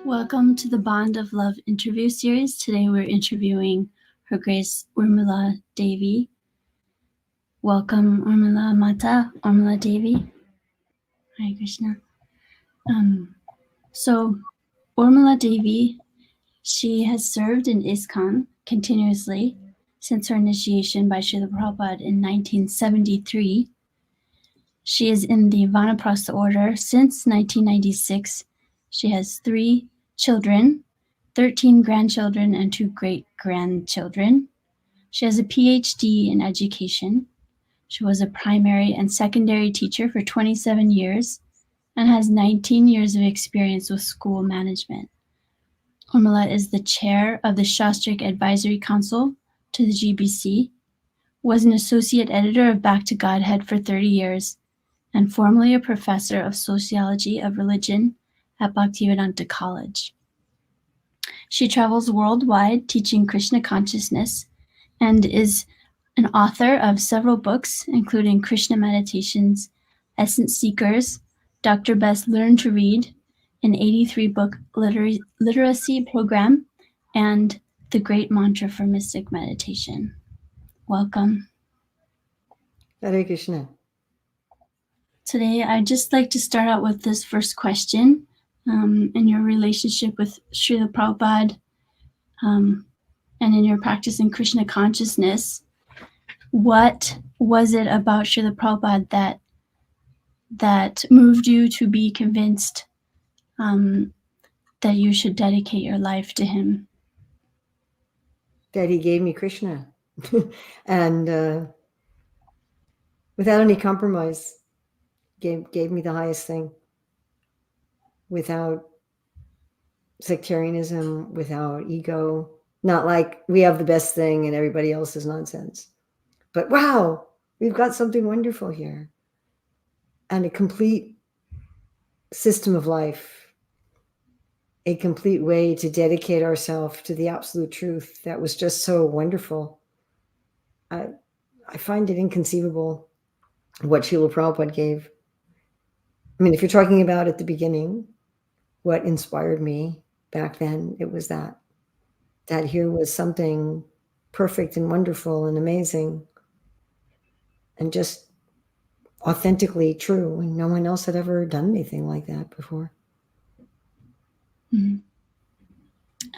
Welcome to the Bond of Love interview series. Today we're interviewing Her Grace Urmila Devi. Welcome, Urmila Mata, Urmila Devi. Hare Krishna. So, Urmila Devi, she has served in ISKCON continuously since her initiation by Srila Prabhupada in 1973. She is in the Vanaprastha order since 1996. She has 3 children, 13 grandchildren, and 2 great-grandchildren. She has a PhD in education. She was a primary and secondary teacher for 27 years and has 19 years of experience with school management. Urmila is the chair of the Shastric Advisory Council to the GBC, was an associate editor of Back to Godhead for 30 years, and formerly a professor of sociology of religion at Bhaktivedanta College. She travels worldwide teaching Krishna consciousness and is an author of several books, including Krishna Meditations, Essence Seekers, Dr. Best Learn to Read, an 83-book literacy program, and The Great Mantra for Mystic Meditation. Welcome. Hare Krishna. Today, I'd just like to start out with this first question. In your relationship with Srila Prabhupada and in your practice in Krishna consciousness, what was it about Srila Prabhupada that moved you to be convinced that you should dedicate your life to him? That he gave me Krishna and without any compromise gave me the highest thing, without sectarianism, without ego. Not like we have the best thing and everybody else is nonsense, but wow, we've got something wonderful here, and a complete system of life, a complete way to dedicate ourselves to the absolute truth that was just so wonderful. I find it inconceivable what Srila Prabhupada gave. I mean, if you're talking about at the beginning, what inspired me back then, it was that here was something perfect and wonderful and amazing and just authentically true, and no one else had ever done anything like that before. Mm-hmm.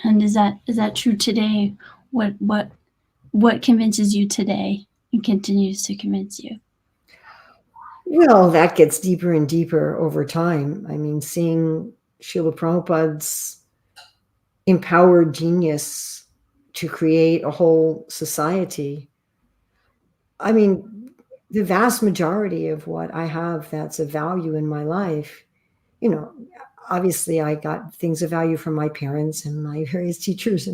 And is that true today? What convinces you today and continues to convince you? Well, that gets deeper and deeper over time. I mean, seeing Srila Prabhupada's empowered genius to create a whole society. I mean, the vast majority of what I have that's of value in my life, obviously I got things of value from my parents and my various teachers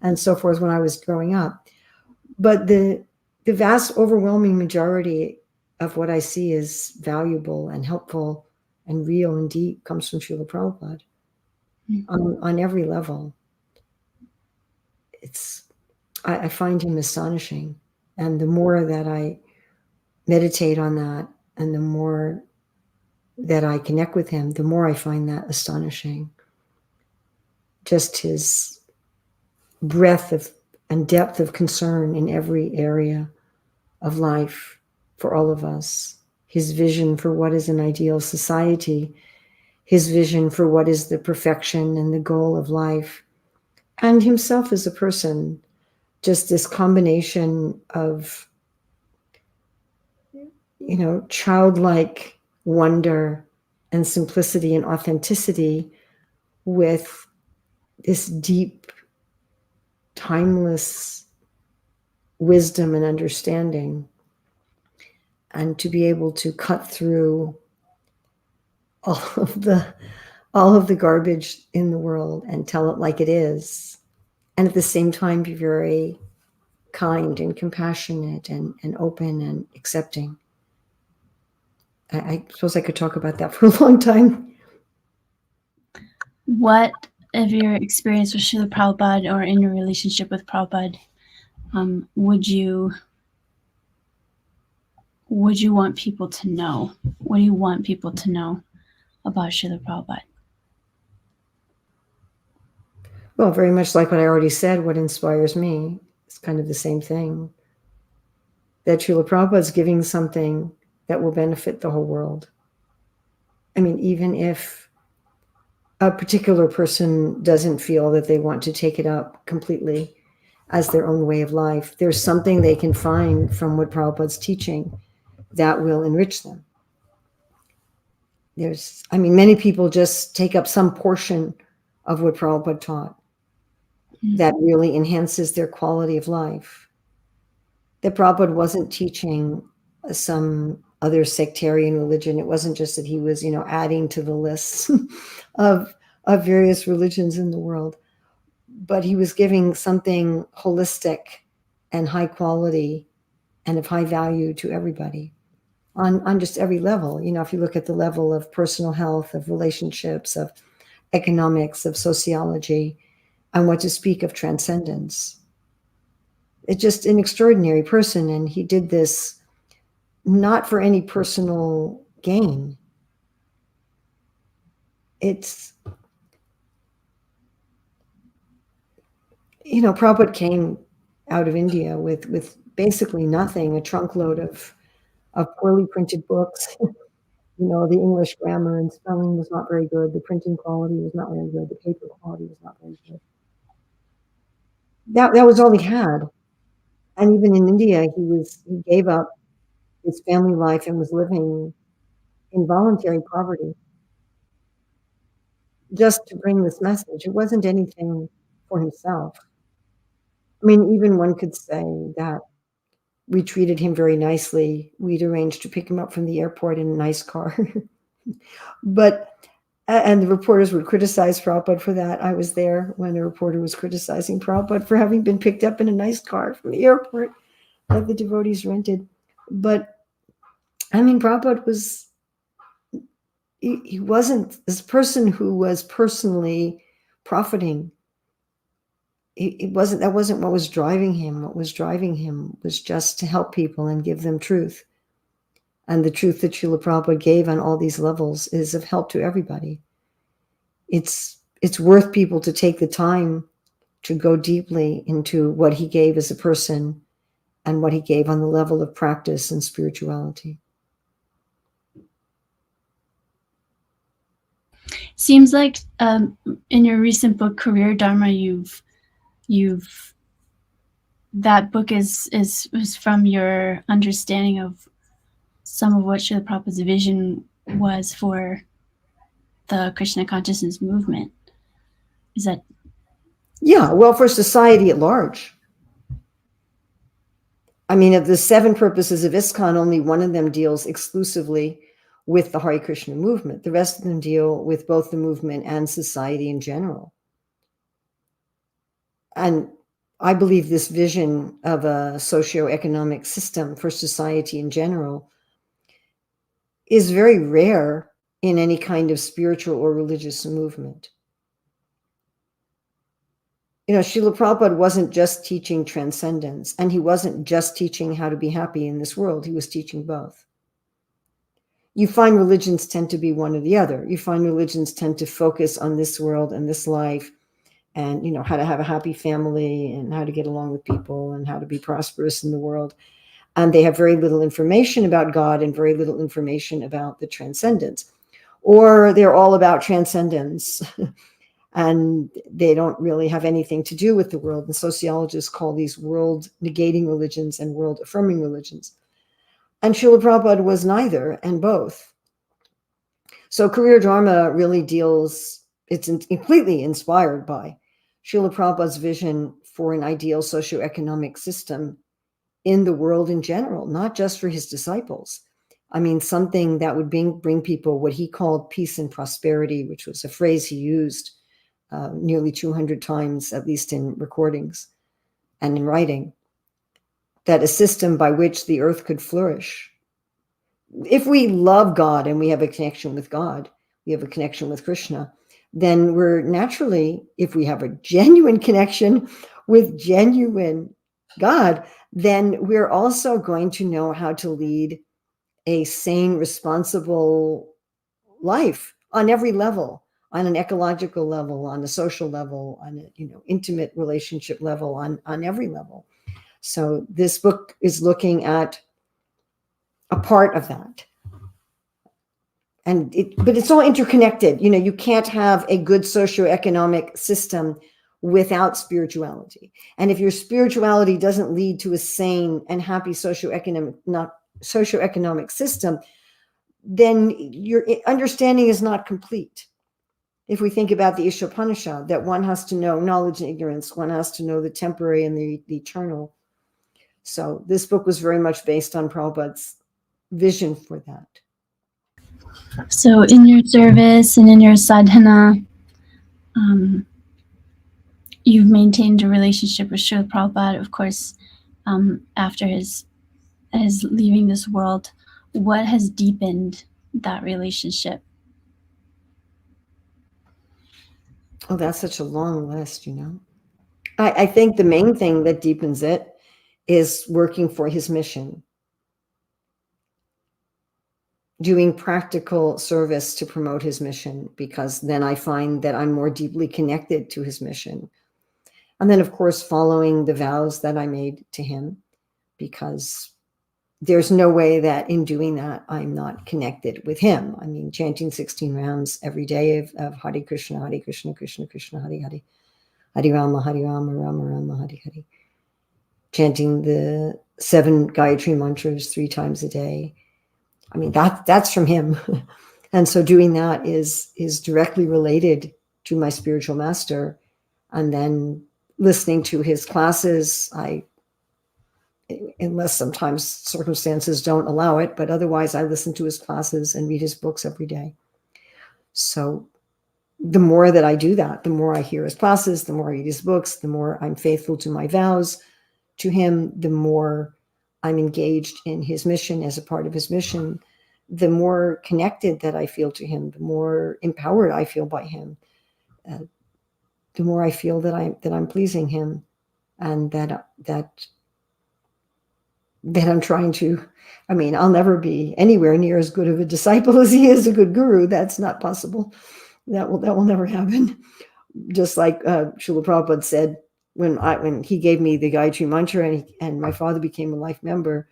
and so forth when I was growing up. But the vast overwhelming majority of what I see is valuable and helpful and real and deep comes from Srila Prabhupada. Mm-hmm. on every level. I find him astonishing. And the more that I meditate on that and the more that I connect with him, the more I find that astonishing. Just his breadth and depth of concern in every area of life for all of us. His vision for what is an ideal society, his vision for what is the perfection and the goal of life, and himself as a person. Just this combination of, childlike wonder and simplicity and authenticity with this deep, timeless wisdom and understanding, and to be able to cut through all of the garbage in the world and tell it like it is, and at the same time be very kind and compassionate and open and accepting. I suppose I could talk about that for a long time. What of your experience with Srila Prabhupada or in your relationship with Prabhupada would you want people to know? What do you want people to know about Srila Prabhupada? Well, very much like what I already said, what inspires me is kind of the same thing. That Srila Prabhupada is giving something that will benefit the whole world. I mean, even if a particular person doesn't feel that they want to take it up completely as their own way of life, there's something they can find from what Prabhupada's teaching that will enrich them. Many people just take up some portion of what Prabhupada taught that really enhances their quality of life. That Prabhupada wasn't teaching some other sectarian religion. It wasn't just that he was, adding to the lists of various religions in the world, but he was giving something holistic and high quality and of high value to everybody on just every level. If you look at the level of personal health, of relationships, of economics, of sociology, and what to speak of transcendence. It's just an extraordinary person, and he did this not for any personal gain. It's, Prabhupada came out of India with basically nothing, a trunk load of poorly printed books. The English grammar and spelling was not very good. The printing quality was not very good. The paper quality was not very good. That was all he had. And even in India, he gave up his family life and was living in voluntary poverty just to bring this message. It wasn't anything for himself. Even one could say that we treated him very nicely. We'd arranged to pick him up from the airport in a nice car. And the reporters would criticize Prabhupada for that. I was there when a reporter was criticizing Prabhupada for having been picked up in a nice car from the airport that the devotees rented. But, Prabhupada was, he wasn't this person who was personally profiting. That wasn't what was driving him. What was driving him was just to help people and give them truth. And the truth that Srila Prabhupada gave on all these levels is of help to everybody. It's worth people to take the time to go deeply into what he gave as a person and what he gave on the level of practice and spirituality. Seems like in your recent book, Career Dharma, you've that book is from your understanding of some of what Srila Prabhupada's vision was for the Krishna consciousness movement. Is that? Yeah, well, for society at large. Of the 7 purposes of ISKCON, only one of them deals exclusively with the Hare Krishna movement. The rest of them deal with both the movement and society in general. And I believe this vision of a socioeconomic system for society in general is very rare in any kind of spiritual or religious movement. Srila Prabhupada wasn't just teaching transcendence, and he wasn't just teaching how to be happy in this world. He was teaching both. You find religions tend to be one or the other. You find religions tend to focus on this world and this life and, how to have a happy family and how to get along with people and how to be prosperous in the world. And they have very little information about God and very little information about the transcendence. Or they're all about transcendence and they don't really have anything to do with the world. And sociologists call these world negating religions and world affirming religions. And Srila Prabhupada was neither and both. So Career Dharma really it's completely inspired by Srila Prabhupada's vision for an ideal socioeconomic system in the world in general, not just for his disciples. Something that would bring people what he called peace and prosperity, which was a phrase he used nearly 200 times, at least in recordings and in writing, that a system by which the earth could flourish. If we love God and we have a connection with God, we have a connection with Krishna, then we're naturally, if we have a genuine connection with genuine God, then we're also going to know how to lead a sane, responsible life on every level, on an ecological level, on a social level, on a intimate relationship level, on every level. So this book is looking at a part of that. But it's all interconnected. You can't have a good socioeconomic system without spirituality. And if your spirituality doesn't lead to a sane and happy socioeconomic system, then your understanding is not complete. If we think about the Ishopanishad, that one has to know knowledge and ignorance, one has to know the temporary and the eternal. So this book was very much based on Prabhupada's vision for that. So in your service and in your sadhana, you've maintained a relationship with Srila Prabhupada, of course, after his leaving this world. What has deepened that relationship? Oh, that's such a long list, I think the main thing that deepens it is working for his mission, doing practical service to promote his mission, because then I find that I'm more deeply connected to his mission. And then, of course, following the vows that I made to him, because there's no way that in doing that, I'm not connected with him. I mean, chanting 16 rounds every day of Hare Krishna, Krishna Krishna, Hare Hare, Hare Rama, Rama Rama, Hare Hare. Chanting the 7 Gayatri mantras 3 times a day. I mean, that's from him. And so doing that is directly related to my spiritual master. And then listening to his classes, unless sometimes circumstances don't allow it, but otherwise I listen to his classes and read his books every day. So the more that I do that, the more I hear his classes, the more I read his books, the more I'm faithful to my vows to him, the more I'm engaged in his mission as a part of his mission, the more connected that I feel to him, the more empowered I feel by him, the more I feel that I'm pleasing him, and that I'm trying to. I mean, I'll never be anywhere near as good of a disciple as he is a good guru. That's not possible. That will never happen. Just like Srila Prabhupada said, when he gave me the Gayatri mantra and my father became a life member,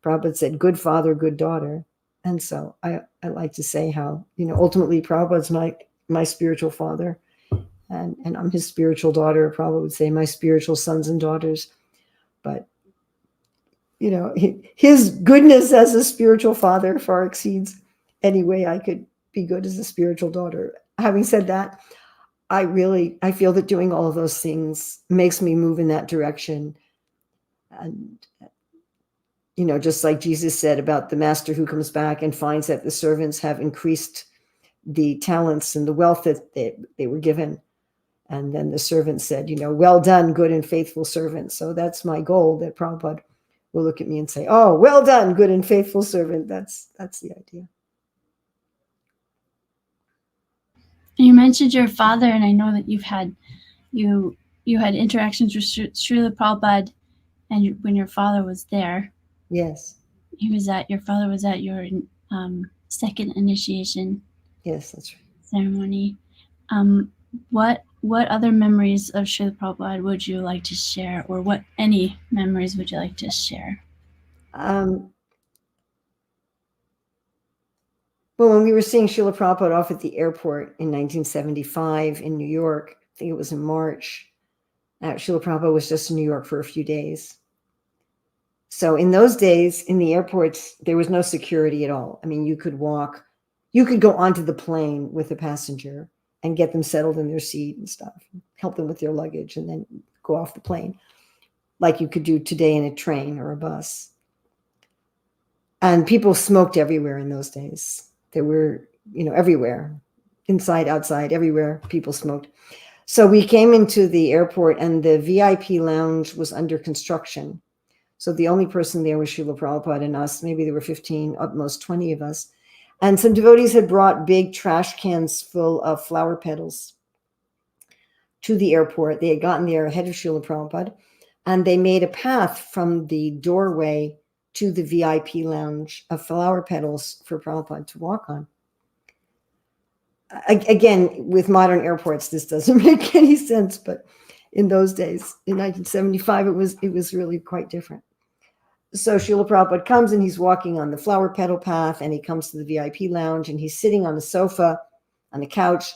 Prabhupada said, "Good father, good daughter." And so I like to say how, ultimately Prabhupada's my spiritual father, and I'm his spiritual daughter. Prabhupada would say my spiritual sons and daughters. But, his goodness as a spiritual father far exceeds any way I could be good as a spiritual daughter. Having said that, I feel that doing all of those things makes me move in that direction. And, just like Jesus said about the master who comes back and finds that the servants have increased the talents and the wealth that they were given. And then the servant said, "Well done, good and faithful servant." So that's my goal, that Prabhupada will look at me and say, "Oh, well done, good and faithful servant." That's the idea. You mentioned your father, and I know that you had interactions with Srila Prabhupada, and when your father was there. Yes. Your father was at your second initiation. Yes, that's right. Ceremony. What other memories of Srila Prabhupada would you like to share, or what any memories would you like to share? Well, when we were seeing Srila Prabhupada off at the airport in 1975 in New York, I think it was in March, Srila Prabhupada was just in New York for a few days. So in those days, in the airports, there was no security at all. I mean, you could go onto the plane with a passenger and get them settled in their seat and stuff, help them with their luggage, and then go off the plane, like you could do today in a train or a bus. And people smoked everywhere in those days. There were, everywhere, inside, outside, everywhere, people smoked. So we came into the airport and the VIP lounge was under construction. So the only person there was Srila Prabhupada and us. Maybe there were 15, at most 20 of us. And some devotees had brought big trash cans full of flower petals to the airport. They had gotten there ahead of Srila Prabhupada, and they made a path from the doorway to the VIP lounge of flower petals for Prabhupada to walk on. again, with modern airports, this doesn't make any sense, but in those days, in 1975, it was really quite different. So Srila Prabhupada comes and he's walking on the flower petal path, and he comes to the VIP lounge, and he's sitting on a sofa, on a couch.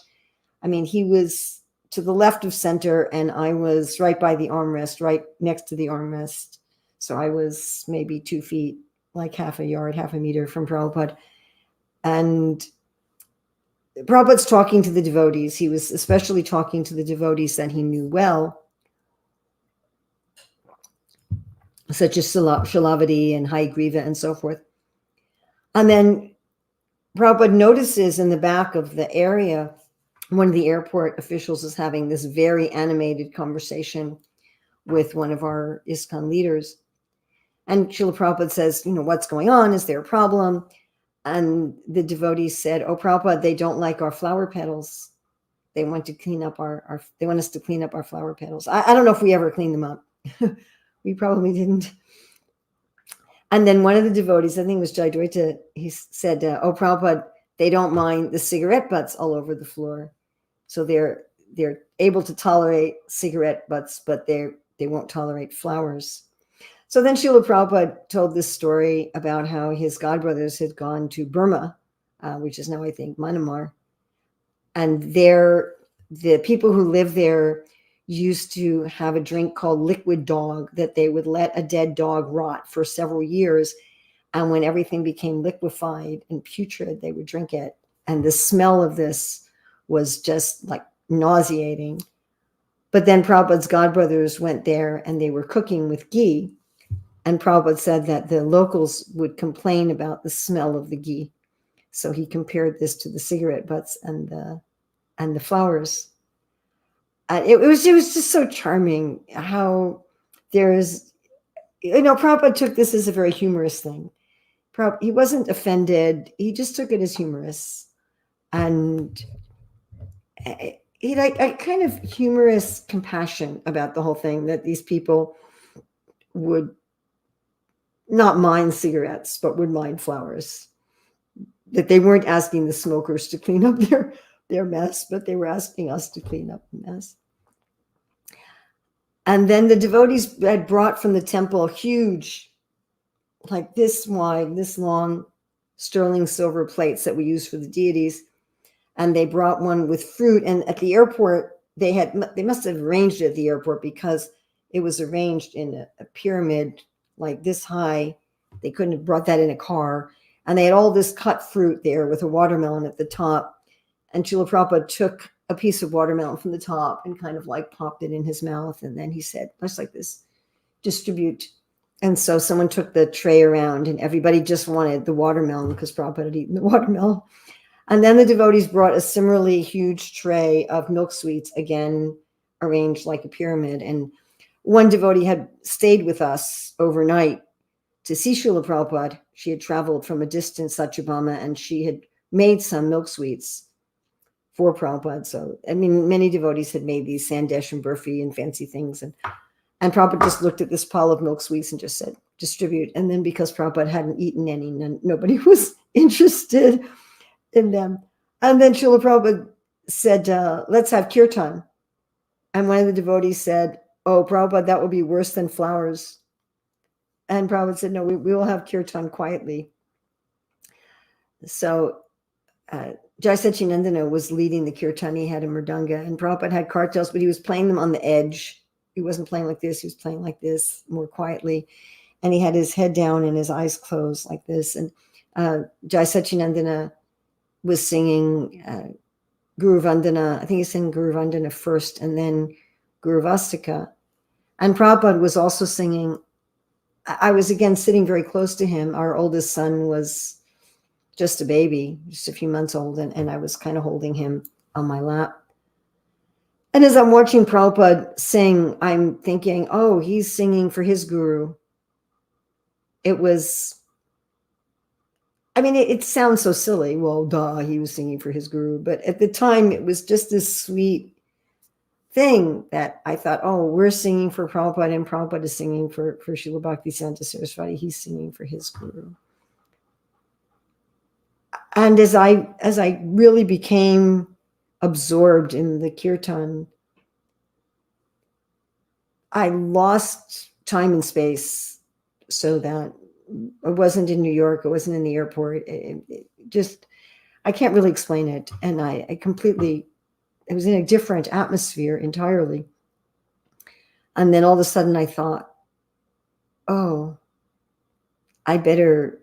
I mean, he was to the left of center, and I was right by the armrest, right next to the armrest. So I was maybe 2 feet, like half a meter from Prabhupada. And Prabhupada's talking to the devotees. He was especially talking to the devotees that he knew well, such as Shalavati and Hayagriva and so forth. And then Prabhupada notices in the back of the area, one of the airport officials is having this very animated conversation with one of our ISKCON leaders. And Srila Prabhupada says, what's going on? Is there a problem? And the devotees said, oh, Prabhupada, they don't like our flower petals. They want to clean up they want us to clean up our flower petals. I don't know if we ever cleaned them up. We probably didn't. And then one of the devotees, I think it was Jayadvaita, he said, oh, Prabhupada, they don't mind the cigarette butts all over the floor. So they're able to tolerate cigarette butts, but they won't tolerate flowers. So then Srila Prabhupada told this story about how his godbrothers had gone to Burma, which is now, I think, Myanmar. And the people who live there used to have a drink called liquid dog, that they would let a dead dog rot for several years. And when everything became liquefied and putrid, they would drink it. And the smell of this was just like nauseating. But then Prabhupada's godbrothers went there and they were cooking with ghee. And Prabhupada said that the locals would complain about the smell of the ghee. So he compared this to the cigarette butts and the flowers. It was just so charming how there's, Prabhupada took this as a very humorous thing. He wasn't offended. He just took it as humorous. And he had a kind of humorous compassion about the whole thing, that these people would not mind cigarettes, but would mind flowers. That they weren't asking the smokers to clean up their mess, but they were asking us to clean up the mess. And then the devotees had brought from the temple huge, like this wide, this long, sterling silver plates that we use for the deities. And they brought one with fruit. And at the airport, they must have arranged it at the airport, because it was arranged in a pyramid like this high. They couldn't have brought that in a car. And they had all this cut fruit there with a watermelon at the top. And Srila Prabhupada took a piece of watermelon from the top and kind of like popped it in his mouth. And then he said, just like this, distribute. And so someone took the tray around and everybody just wanted the watermelon because Prabhupada had eaten the watermelon. And then the devotees brought a similarly huge tray of milk sweets, again, arranged like a pyramid. And one devotee had stayed with us overnight to see Srila Prabhupada. She had traveled from a distant Satyabhama and she had made some milk sweets for Prabhupada. So, I mean, many devotees had made these sandesh and burfi and fancy things. And Prabhupada just looked at this pile of milk sweets and just said, distribute. And then because Prabhupada hadn't eaten any, nobody was interested in them. And then Srila Prabhupada said, let's have kirtan. And one of the devotees said, oh, Prabhupada, that would be worse than flowers. And Prabhupada said, no, we will have kirtan quietly. So Jai Satchidananda was leading the kirtan. He had a mridanga, and Prabhupada had kartals, but he was playing them on the edge. He wasn't playing like this. He was playing like this, more quietly. And he had his head down and his eyes closed like this. And Jai Satchidananda was singing Guru Vandana. I think he sang Guru Vandana first and then Guru Vastika. And Prabhupada was also singing. I was again sitting very close to him. Our oldest son was just a baby, just a few months old, and I was kind of holding him on my lap. And as I'm watching Prabhupada sing, I'm thinking, oh, he's singing for his guru. It was, I mean, it sounds so silly. Well, duh, he was singing for his guru. But at the time, it was just this sweet thing that I thought, oh, we're singing for Prabhupada, and Prabhupada is singing for Srila Bhaktisiddhanta Saraswati. He's singing for his guru. And as I really became absorbed in the kirtan, I lost time and space, so that I wasn't in New York, I wasn't in the airport. It just, I can't really explain it. And I completely, it was in a different atmosphere entirely. And then all of a sudden I thought, oh, I better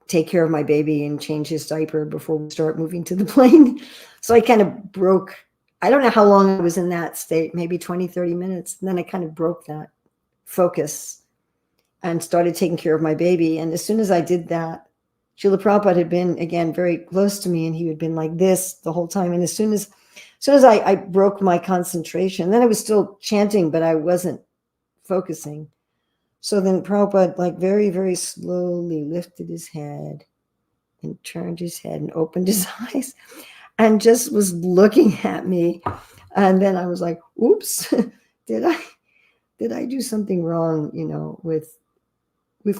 take care of my baby and change his diaper before we start moving to the plane. So I kind of broke, I don't know how long I was in that state, maybe 20, 30 minutes. And then I kind of broke that focus and started taking care of my baby. And as soon as I did that, Srila Prabhupada had been, again, very close to me, and he had been like this the whole time. And as soon as I broke my concentration, then I was still chanting, but I wasn't focusing. So then Prabhupada, like, very, very slowly lifted his head and turned his head and opened his eyes and just was looking at me. And then I was like, oops, did I do something wrong, with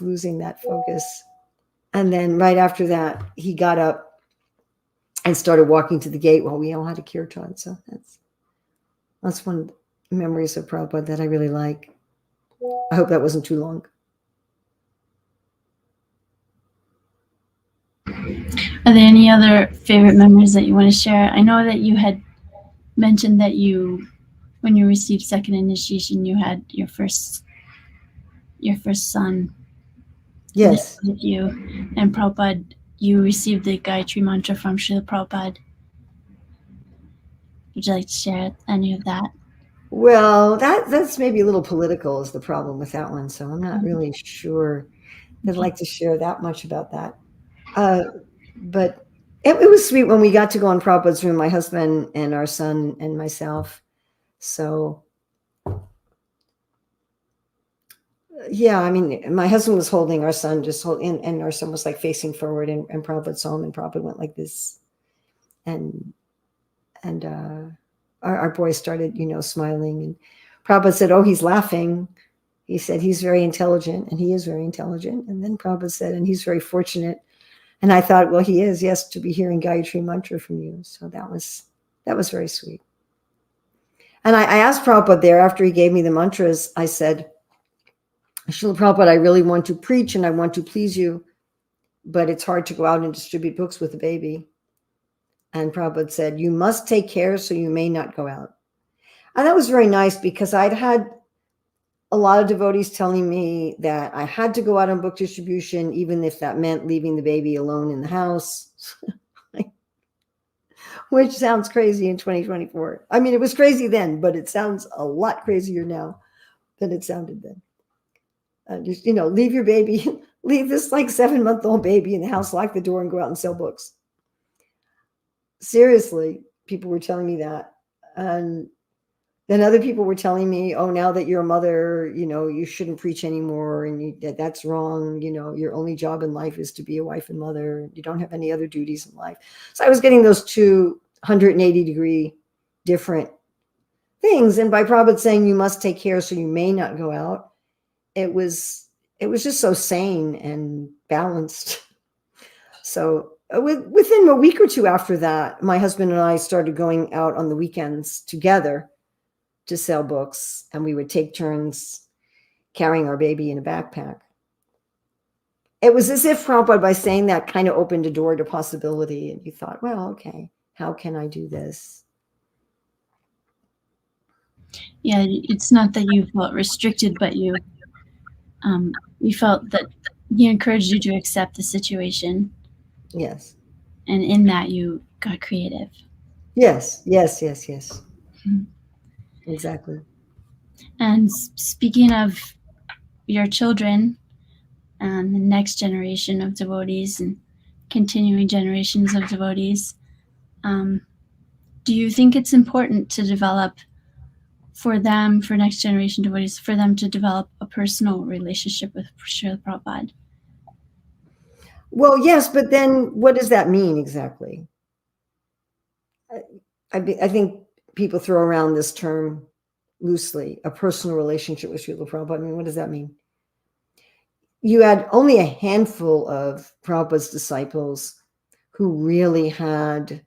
losing that focus? And then right after that, he got up and started walking to the gate while we all had a kirtan. So that's one memories of Prabhupada that I really like. I hope that wasn't too long. Are there any other favorite memories that you want to share? I know that you had mentioned that when you received second initiation, you had your first son. Yes. With you, and Prabhupada, you received the Gayatri mantra from Srila Prabhupada. Would you like to share any of that? Well, that's maybe a little political is the problem with that one. So I'm not really sure that I'd like to share that much about that. But it was sweet when we got to go in Prabhupada's room, my husband and our son and myself. So yeah, I mean, my husband was holding our son, and our son was like facing forward, and Prabhupada saw him, and Prabhupada went like this. And our boy started, smiling, and Prabhupada said, oh, he's laughing. He said, he's very intelligent, and he is very intelligent. And then Prabhupada said, and he's very fortunate. And I thought, well, he is, yes, to be hearing Gayatri mantra from you. So that was very sweet. And I asked Prabhupada there after he gave me the mantras, I said, Srila Prabhupada, I really want to preach and I want to please you, but it's hard to go out and distribute books with a baby. And Prabhupada said, you must take care so you may not go out. And that was very nice, because I'd had a lot of devotees telling me that I had to go out on book distribution, even if that meant leaving the baby alone in the house, which sounds crazy in 2024. I mean, it was crazy then, but it sounds a lot crazier now than it sounded then. Just, leave your baby, leave this like 7-month-old baby in the house, lock the door, and go out and sell books. Seriously, people were telling me that. And then other people were telling me, oh, now that you're a mother, you shouldn't preach anymore. And that's wrong. Your only job in life is to be a wife and mother. You don't have any other duties in life. So I was getting those 280-degree different things. And by Prabhupada saying you must take care so you may not go out, it was just so sane and balanced. So within a week or two after that, my husband and I started going out on the weekends together to sell books, and we would take turns carrying our baby in a backpack. It was as if Prabhupada, by saying that, kind of opened a door to possibility, and you thought, well, okay, how can I do this? Yeah, it's not that you felt restricted, but you felt that he encouraged you to accept the situation. Yes. And in that, you got creative. Yes. Mm-hmm. Exactly. And speaking of your children and the next generation of devotees and continuing generations of devotees, do you think it's important to develop for next generation devotees, for them to develop a personal relationship with Srila Prabhupada? Well, yes, but then what does that mean exactly? I think people throw around this term loosely, a personal relationship with Srila Prabhupada. I mean, what does that mean? You had only a handful of Prabhupada's disciples who really had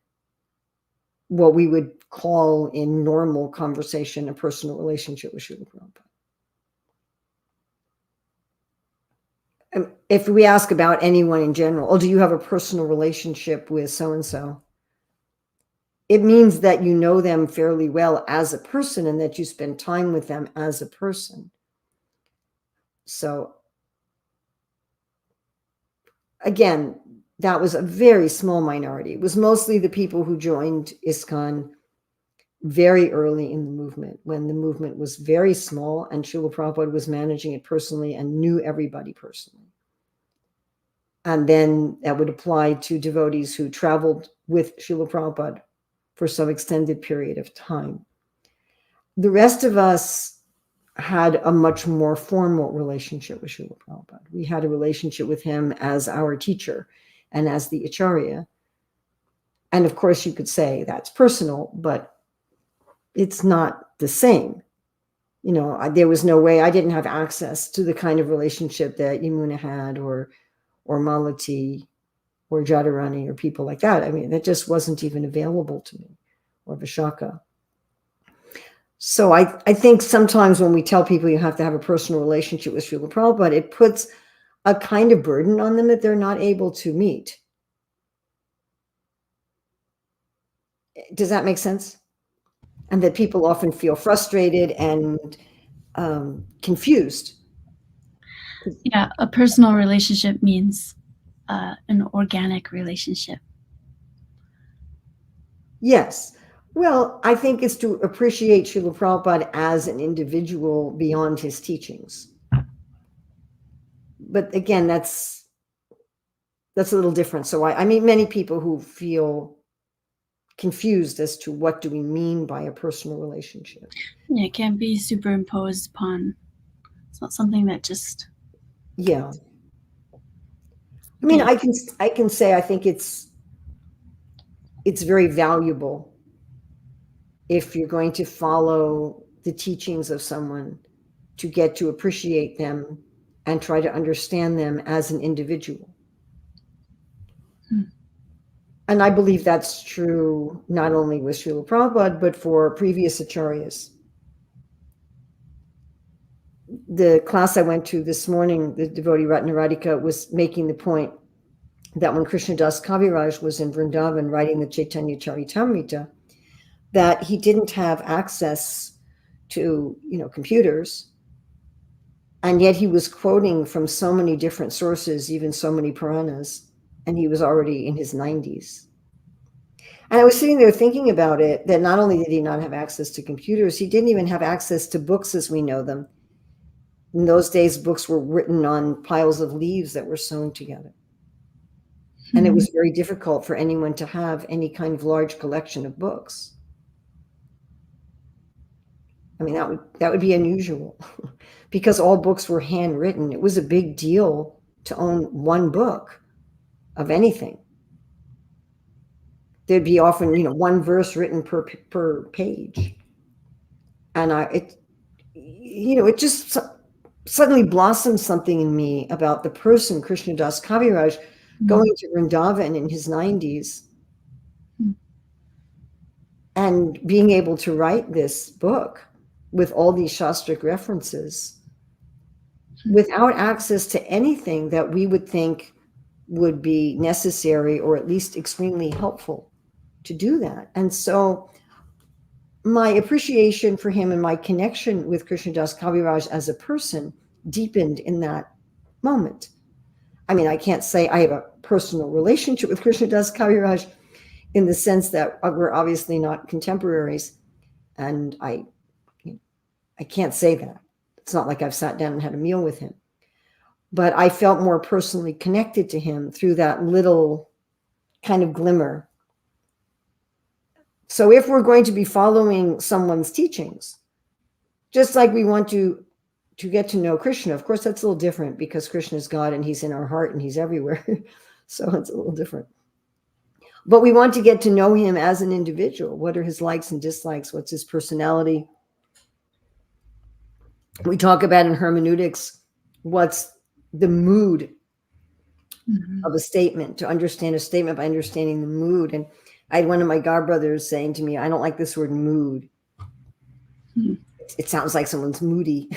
what we would call in normal conversation a personal relationship with Srila Prabhupada. If we ask about anyone in general, oh, do you have a personal relationship with so-and-so? It means that you know them fairly well as a person and that you spend time with them as a person. So again, that was a very small minority. It was mostly the people who joined ISKCON very early in the movement, when the movement was very small and Srila Prabhupada was managing it personally and knew everybody personally. And then that would apply to devotees who traveled with Srila Prabhupada for some extended period of time. The rest of us had a much more formal relationship with Srila Prabhupada. We had a relationship with him as our teacher and as the Acharya. And of course, you could say that's personal, but it's not the same. You know, there was no way, I didn't have access to the kind of relationship that Yamuna had, or Malati, or Jadharani, or people like that. I mean, that just wasn't even available to me, or Vishaka. So I think sometimes when we tell people you have to have a personal relationship with Srila Prabhupada, it puts a kind of burden on them that they're not able to meet. Does that make sense? And that people often feel frustrated and confused. Yeah, a personal relationship means an organic relationship. Yes. Well, I think it's to appreciate Srila Prabhupada as an individual beyond his teachings. But again, that's a little different. So I meet many people who feel confused as to what do we mean by a personal relationship. Yeah, it can't be superimposed upon. It's not something that just. Yeah. I mean, I can say I think it's very valuable if you're going to follow the teachings of someone, to get to appreciate them and try to understand them as an individual. And I believe that's true not only with Srila Prabhupada, but for previous acharyas. The class I went to this morning, the devotee Ratnaradhika was making the point that when Krishnadas Kaviraj was in Vrindavan writing the Chaitanya Charitamrita, that he didn't have access to, computers, and yet he was quoting from so many different sources, even so many Puranas, and he was already in his 90s. And I was sitting there thinking about it, that not only did he not have access to computers, he didn't even have access to books as we know them. In those days, books were written on piles of leaves that were sewn together. And it was very difficult for anyone to have any kind of large collection of books. I mean, that would be unusual because all books were handwritten. It was a big deal to own one book of anything. There'd be often, one verse written per page. And it just suddenly blossomed something in me about the person, Krishnadas Kaviraj, going to Vrindavan in his 90s and being able to write this book with all these Shastric references without access to anything that we would think would be necessary or at least extremely helpful to do that. And so my appreciation for him and my connection with Krishnadas Kaviraj as a person deepened in that moment. I mean, I can't say I have a personal relationship with Krishnadas Kaviraj in the sense that we're obviously not contemporaries, and I can't say that. It's not like I've sat down and had a meal with him. But I felt more personally connected to him through that little kind of glimmer. So if we're going to be following someone's teachings, just like we want to get to know Krishna, of course, that's a little different because Krishna is God and he's in our heart and he's everywhere. So it's a little different. But we want to get to know him as an individual. What are his likes and dislikes? What's his personality? We talk about in hermeneutics, what's the mood of a statement, to understand a statement by understanding the mood. And I had one of my godbrothers saying to me, I don't like this word mood. It sounds like someone's moody.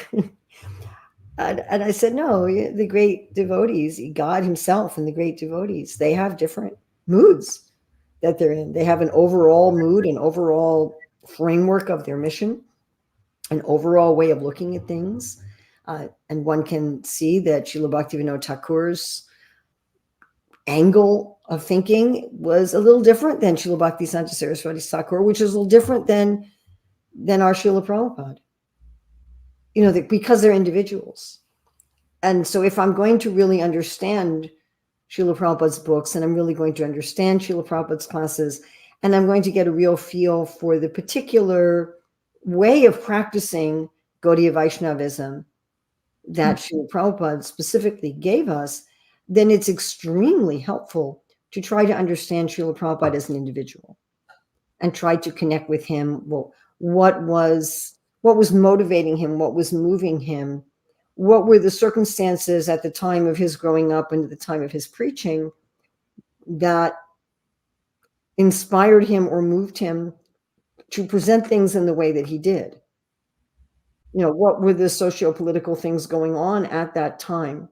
And I said, no, the great devotees, God himself and the great devotees, they have different moods that they're in. They have an overall mood, an overall framework of their mission, an overall way of looking at things. And one can see that Srila Bhaktivinoda Thakur's angle of thinking was a little different than Srila Bhaktisanta Saraswati Thakur, which is a little different than our Srila Prabhupada. Because they're individuals. And so if I'm going to really understand Srila Prabhupada's books, and I'm really going to understand Srila Prabhupada's classes, and I'm going to get a real feel for the particular way of practicing Gaudiya Vaishnavism that Srila Prabhupada specifically gave us, then it's extremely helpful to try to understand Srila Prabhupada as an individual and try to connect with him. Well, what was motivating him? What was moving him? What were the circumstances at the time of his growing up and at the time of his preaching that inspired him or moved him to present things in the way that he did? What were the socio-political things going on at that time?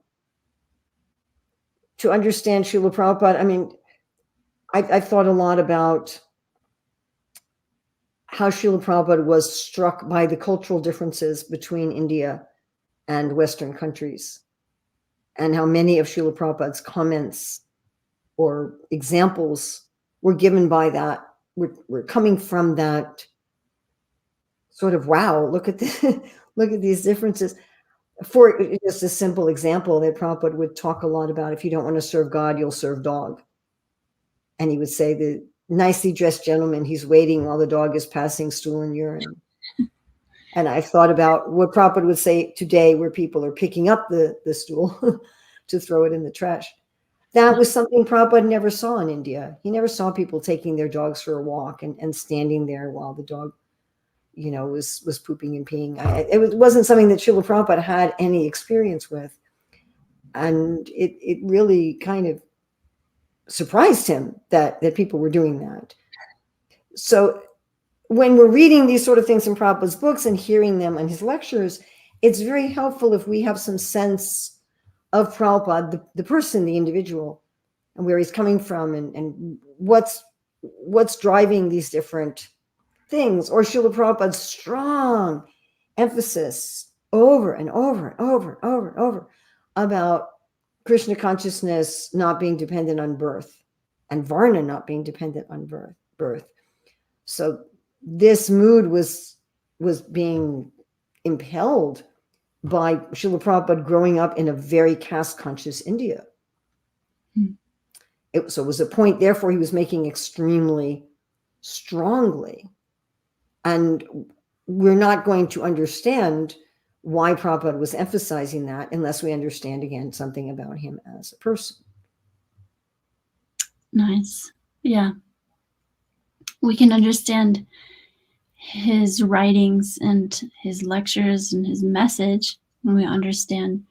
To understand Srila Prabhupada, I've thought a lot about how Srila Prabhupada was struck by the cultural differences between India and Western countries, and how many of Srila Prabhupada's comments or examples were given by that, were coming from that sort of, wow, look at these differences. For just a simple example, that Prabhupada would talk a lot about, if you don't want to serve God, you'll serve dog. And he would say, the nicely dressed gentleman, he's waiting while the dog is passing stool and urine. And I've thought about what Prabhupada would say today, where people are picking up the stool to throw it in the trash. That was something Prabhupada never saw in India. He never saw people taking their dogs for a walk and standing there while the dog, was pooping and peeing. It wasn't something that Srila Prabhupada had any experience with. And it really kind of surprised him that people were doing that. So when we're reading these sort of things in Prabhupada's books and hearing them on his lectures, it's very helpful if we have some sense of Prabhupada, the person, the individual, and where he's coming from, and what's driving these different things, or Srila Prabhupada's strong emphasis over and over and over and over and over about Krishna consciousness not being dependent on birth, and Varna not being dependent on birth. So this mood was being impelled by Srila Prabhupada growing up in a very caste-conscious India. So it was a point, therefore, he was making extremely strongly. And we're not going to understand why Prabhupada was emphasizing that unless we understand, again, something about him as a person. Nice. Yeah. We can understand his writings and his lectures and his message when we understand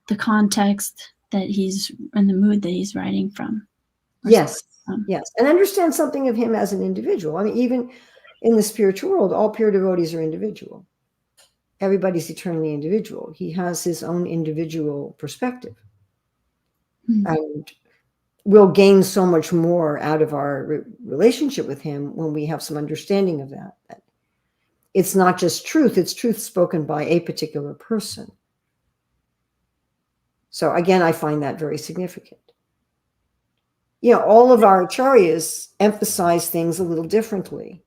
the context that he's in, the mood that he's writing from. Yes. Yes. And understand something of him as an individual. Even in the spiritual world, all pure devotees are individual. Everybody's eternally individual. He has his own individual perspective. And we'll gain so much more out of our relationship with him when we have some understanding of that. It's not just truth, it's truth spoken by a particular person. So again, I find that very significant. All of our acharyas emphasize things a little differently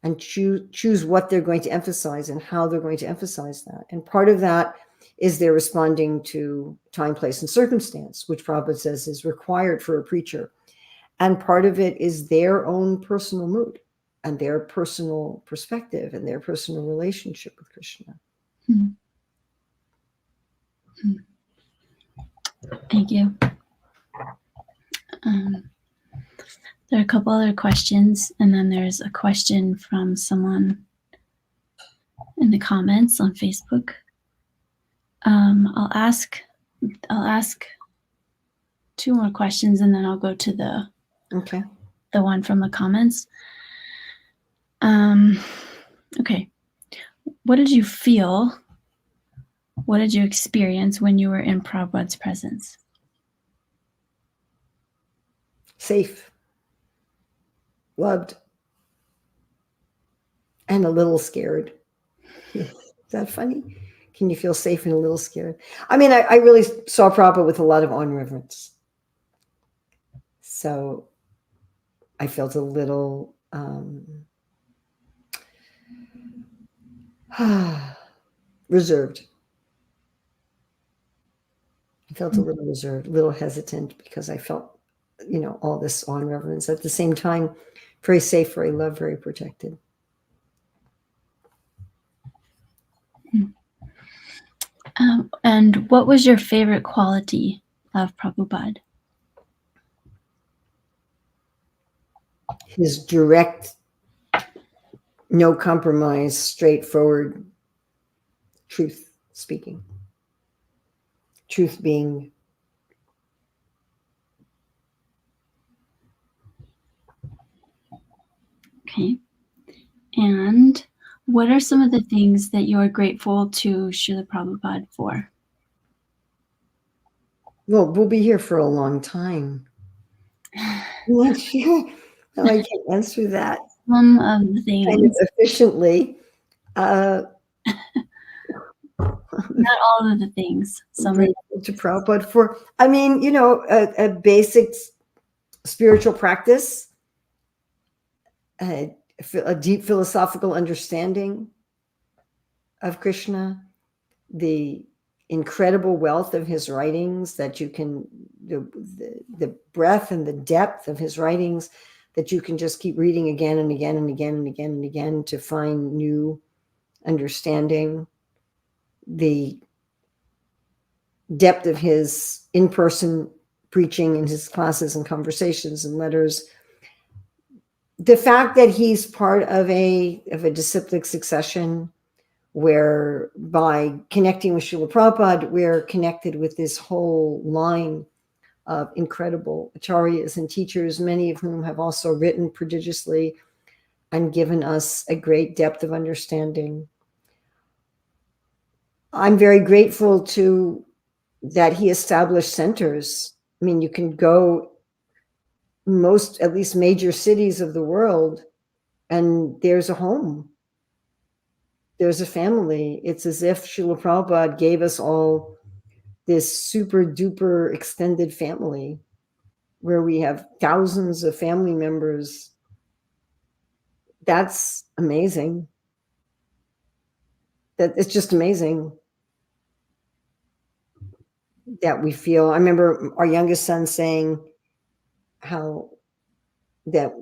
and choose what they're going to emphasize and how they're going to emphasize that. And part of that is they're responding to time, place, and circumstance, which Prabhupada says is required for a preacher. And part of it is their own personal mood and their personal perspective and their personal relationship with Krishna. Thank you. There are a couple other questions, and then there's a question from someone in the comments on Facebook. I'll ask I'll ask 2 more questions and then I'll go to the one from the comments. Okay. What did you feel? What did you experience when you were in Prabhupada's presence? Safe, loved, and a little scared. Is that funny? Can you feel safe and a little scared? I mean, I really saw Prabhupada with a lot of awe and reverence. So I felt a little reserved. I felt a little reserved, a little hesitant because I felt, all this awe and reverence. At the same time, very safe, very loved, very protected. And what was your favorite quality of Prabhupada? His direct, no compromise, straightforward truth speaking. Truth being okay. And what are some of the things that you are grateful to Srila Prabhupada for? Well, we'll be here for a long time. I'm not sure how I can answer that. Some of the things. Kind of efficiently. Not all of the things. Some of to Prabhupada for, I mean, a basic spiritual practice, a deep philosophical understanding of Krishna, the incredible wealth of his writings that you can, the breadth and the depth of his writings that you can just keep reading again and again and again and again and again to find new understanding, the depth of his in-person preaching in his classes and conversations and letters, the fact that he's part of a disciplic succession where by connecting with Srila Prabhupada, we're connected with this whole line of incredible acharyas and teachers, many of whom have also written prodigiously and given us a great depth of understanding. I'm very grateful to that he established centers. I mean, you can go most, at least major cities of the world, and there's a home. There's a family. It's as if Srila Prabhupada gave us all this super duper extended family where we have thousands of family members. That's amazing. That it's just amazing that we feel. I remember our youngest son saying how that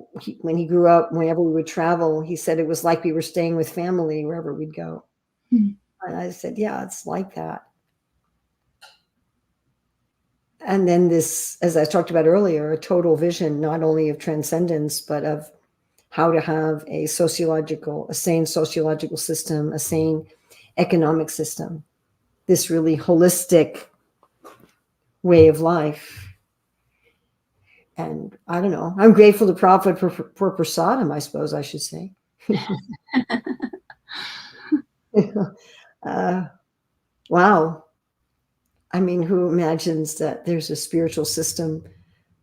when he grew up, whenever we would travel, he said it was like we were staying with family wherever we'd go. And I said, yeah, it's like that. And then this, as I talked about earlier, a total vision, not only of transcendence, but of how to have a sane sociological system, a sane economic system, this really holistic way of life. And I don't know, I'm grateful to Prabhupada for prasadam, I suppose I should say. Wow. I mean, who imagines that there's a spiritual system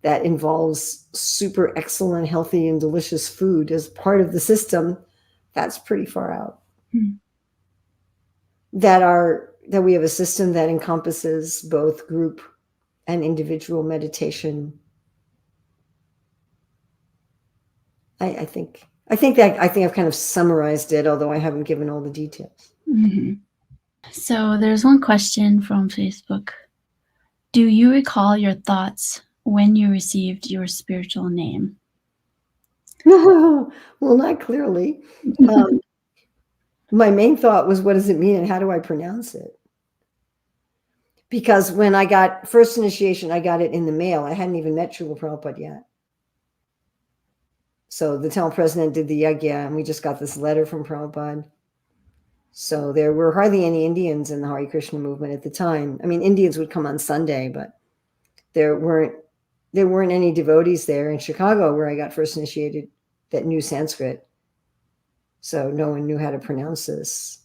that involves super excellent, healthy, and delicious food as part of the system? That's pretty far out. That we have a system that encompasses both group and individual meditation. I think I've kind of summarized it, although I haven't given all the details. So there's one question from Facebook. Do you recall your thoughts when you received your spiritual name? Well, not clearly. My main thought was, what does it mean and how do I pronounce it? Because when I got first initiation, I got it in the mail. I hadn't even met Srila Prabhupada yet. So the temple president did the yagya, and we just got this letter from Prabhupada. So there were hardly any Indians in the Hare Krishna movement at the time. I mean, Indians would come on Sunday, but there weren't any devotees there in Chicago, where I got first initiated, that knew Sanskrit. So no one knew how to pronounce this.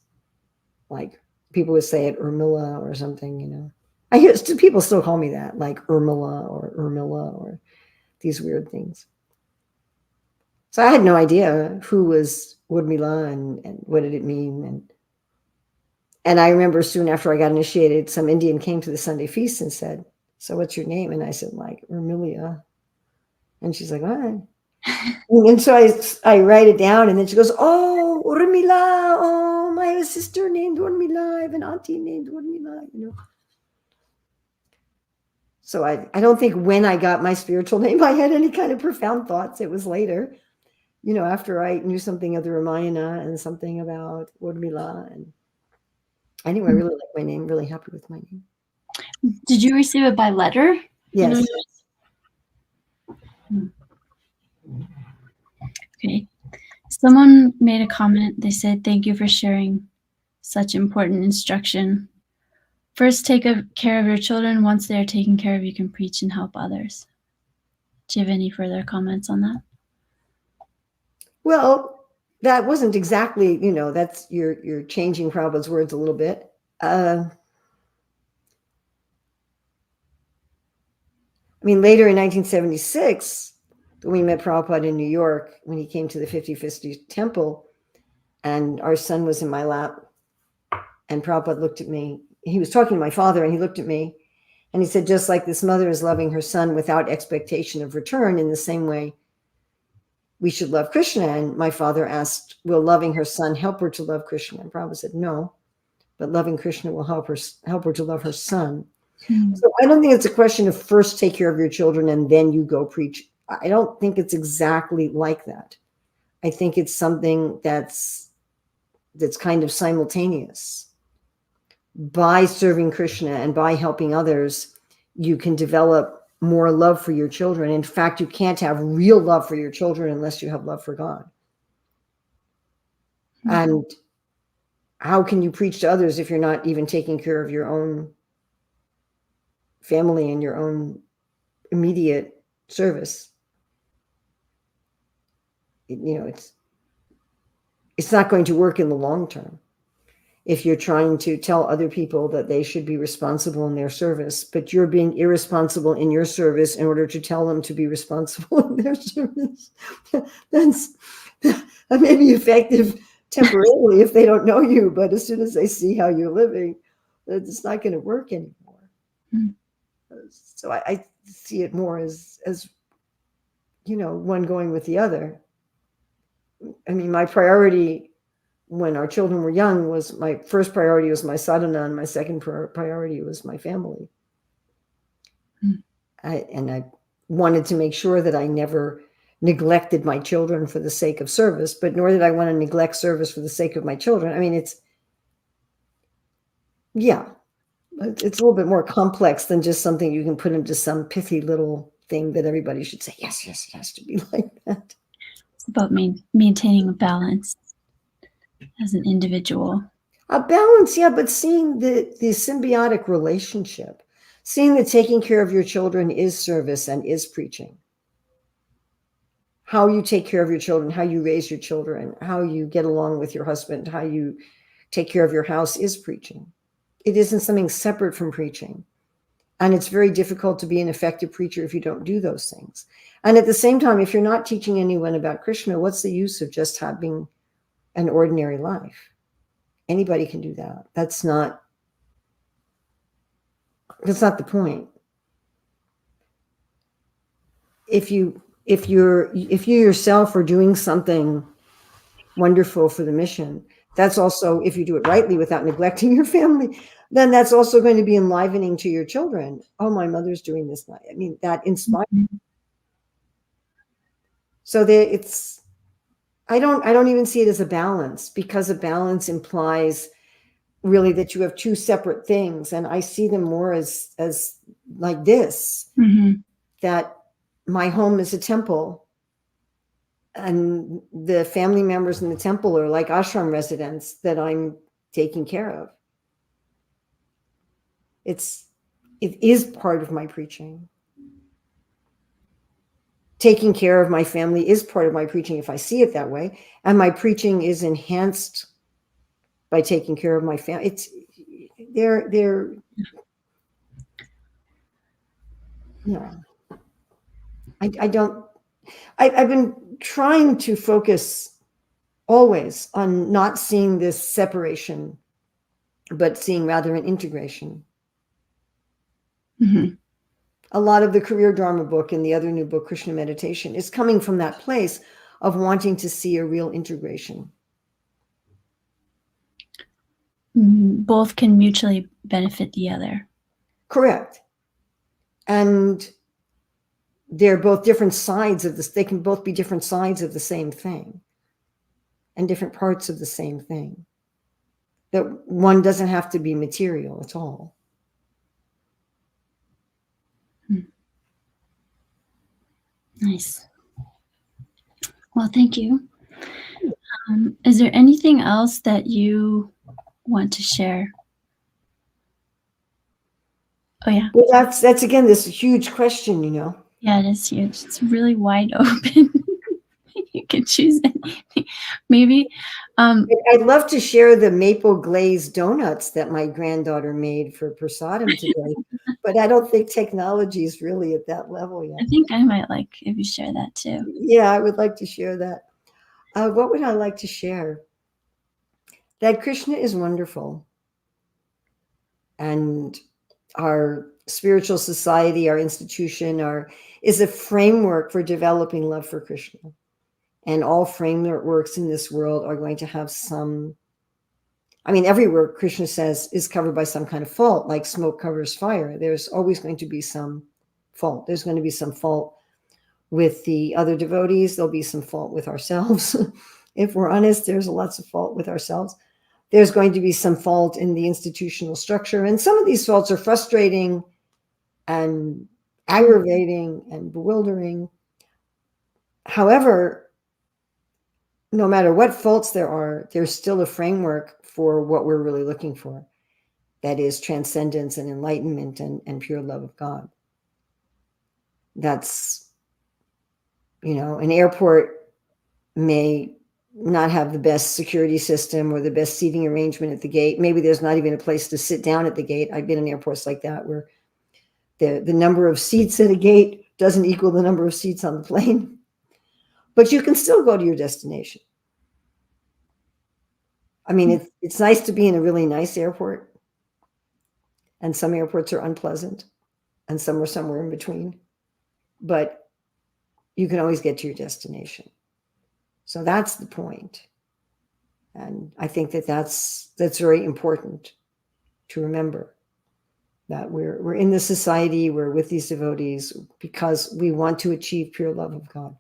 Like, people would say it Urmila or something, you know. I hear people still call me that, like Urmila or Urmila or these weird things. So I had no idea who was Urmila and what did it mean. And I remember soon after I got initiated, some Indian came to the Sunday feast and said, "So what's your name?" And I said, like, Urmila. And she's like, "What?" And so I write it down, and then she goes, "Oh, Urmila. Oh, my sister named Urmila. I have an auntie named Urmila," you know. So I don't think when I got my spiritual name, I had any kind of profound thoughts. It was later, you know, after I knew something of the Ramayana and something about Urmila. And anyway, I really like my name, really happy with my name. Did you receive it by letter? Yes. Okay. Someone made a comment. They said, "Thank you for sharing such important instruction. First, take care of your children. Once they are taken care of, you can preach and help others." Do you have any further comments on that? Well, that wasn't exactly, you know, that's you're changing Prabhupada's words a little bit. I mean, later in 1976, when we met Prabhupada in New York, when he came to the 55th temple, and our son was in my lap, and Prabhupada looked at me. He was talking to my father, and he looked at me, and he said, "Just like this mother is loving her son without expectation of return, in the same way, we should love Krishna." And my father asked, "Will loving her son help her to love Krishna?" And Prabhupada said, "No, but loving Krishna will help her to love her son." So I don't think it's a question of first take care of your children and then you go preach. I don't think it's exactly like that. I think it's something that's kind of simultaneous. By serving Krishna and by helping others, you can develop more love for your children. In fact, you can't have real love for your children unless you have love for God. And how can you preach to others if you're not even taking care of your own family and your own immediate service? You know, it's not going to work in the long term if you're trying to tell other people that they should be responsible in their service, but you're being irresponsible in your service in order to tell them to be responsible in their service. That may be effective temporarily if they don't know you, but as soon as they see how you're living, it's not going to work anymore. So I see it more as you know, one going with the other. I mean, my priority when our children were young was, my first priority was my sadhana, and my second priority was my family. I wanted to make sure that I never neglected my children for the sake of service, but nor did I want to neglect service for the sake of my children. I mean, it's a little bit more complex than just something you can put into some pithy little thing that everybody should say, yes, it has to be like that. It's about maintaining a balance as an individual. A balance, yeah, but seeing the symbiotic relationship, seeing that taking care of your children is service and is preaching. How you take care of your children, how you raise your children, how you get along with your husband, how you take care of your house is preaching. It isn't something separate from preaching. And it's very difficult to be an effective preacher if you don't do those things. And at the same time, if you're not teaching anyone about Krishna, what's the use of just having an ordinary life? Anybody can do that. That's not the point. If you yourself are doing something wonderful for the mission, that's also, if you do it rightly without neglecting your family, then that's also going to be enlivening to your children. Oh, my mother's doing this. I mean, that inspires. So I don't even see it as a balance, because a balance implies really that you have two separate things. And I see them more as like this, that my home is a temple, and the family members in the temple are like ashram residents that I'm taken care of. It is part of my preaching. Taking care of my family is part of my preaching if I see it that way. And my preaching is enhanced by taking care of my family. It's they're no. I don't I've been trying to focus always on not seeing this separation, but seeing rather an integration. Mm-hmm. A lot of the Career Dharma book and the other new book, Krishna Meditation, is coming from that place of wanting to see a real integration. Both can mutually benefit the other. Correct. And they're both different sides of this. They can both be different sides of the same thing and different parts of the same thing. That one doesn't have to be material at all. Nice. Well, thank you. Is there anything else that you want to share? Oh, yeah. Well, that's again, this huge question, you know. Yeah, it is huge. It's really wide open. You can choose anything. Maybe. I'd love to share the maple glazed donuts that my granddaughter made for prasadam today, but I don't think technology is really at that level yet. I think I might like if you share that too. Yeah, I would like to share that. What would I like to share? That Krishna is wonderful. And our spiritual society, our institution, is a framework for developing love for Krishna. And all frameworks in this world are going to have some, every word Krishna says is covered by some kind of fault, like smoke covers fire. There's always going to be some fault. There's going to be some fault with the other devotees. There'll be some fault with ourselves. If we're honest, there's lots of fault with ourselves. There's going to be some fault in the institutional structure. And some of these faults are frustrating and aggravating and bewildering. However, no matter what faults there are, there's still a framework for what we're really looking for. That is transcendence and enlightenment and pure love of God. That's, an airport may not have the best security system or the best seating arrangement at the gate. Maybe there's not even a place to sit down at the gate. I've been in airports like that where the number of seats at a gate doesn't equal the number of seats on the plane. But you can still go to your destination. It's nice to be in a really nice airport. And some airports are unpleasant. And some are somewhere in between. But you can always get to your destination. So that's the point. And I think that's very important to remember. That we're in this society, we're with these devotees because we want to achieve pure love of God.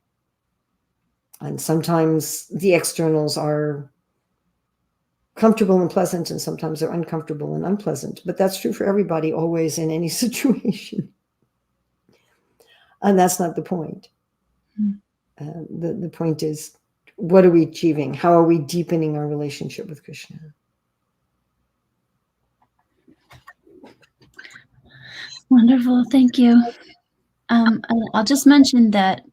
And sometimes the externals are comfortable and pleasant, and sometimes they're uncomfortable and unpleasant. But that's true for everybody, always, in any situation. And that's not the point. The point is, what are we achieving? How are we deepening our relationship with Krishna? Wonderful. Thank you. I'll just mention that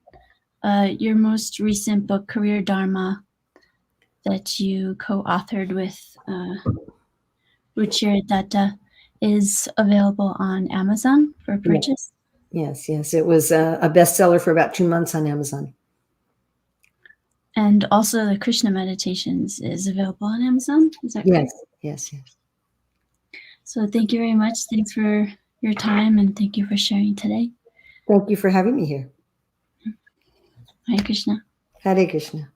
your most recent book, Career Dharma, that you co-authored with Ruchir Datta, is available on Amazon for purchase. Yes. It was a bestseller for about 2 months on Amazon. And also the Krishna Meditations is available on Amazon. Is that correct? Yes. So thank you very much. Thanks for your time, and thank you for sharing today. Thank you for having me here. Hare Krishna. Hare Krishna.